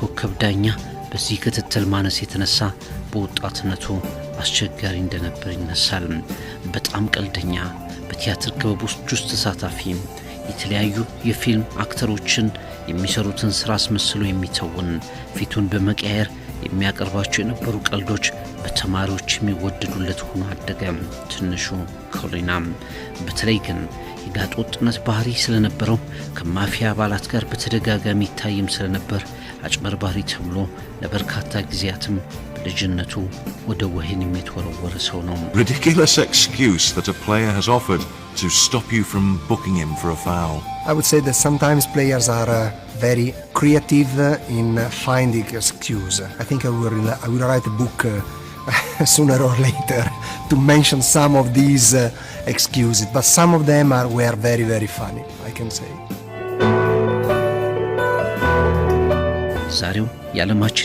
ኮከብ ዳኛ በዚህ ክትትል ማነስ የተነሳ በወጣትነቱ አስቸጋሪ እንደነበር ይነሳል። በጣም ቀልደኛ፣ በቲያትር ክበቦች ውስጥ ተሳታፊ፣ የተለያዩ የፊልም አክተሮችን የሚሰሩትን ስራ አስመስሎ የሚተውን፣ ፊቱን በመቀየር የሚያቀርባቸው የነበሩ ቀልዶች በተማሪዎች የሚወደዱለት ሆኖ አደገ ትንሹ ኮሊና። በተለይ ግን የጋጥ ወጥነት ባህሪ ስለነበረው ከማፊያ አባላት ጋር በተደጋጋሚ ይታይም ስለነበር አጭበርባሪ ተብሎ ለበርካታ ጊዜያትም በልጅነቱ ወደ ወህኒ የተወረወረ ሰው ነው። Ridiculous excuse that a player has offered to stop you from booking him for a foul. I would say that sometimes players are very creative in finding excuse. I think I will write a book sooner or later to mention some of these excuses, but some of them were very, very funny, I can say. ዛሬው የዓለማችን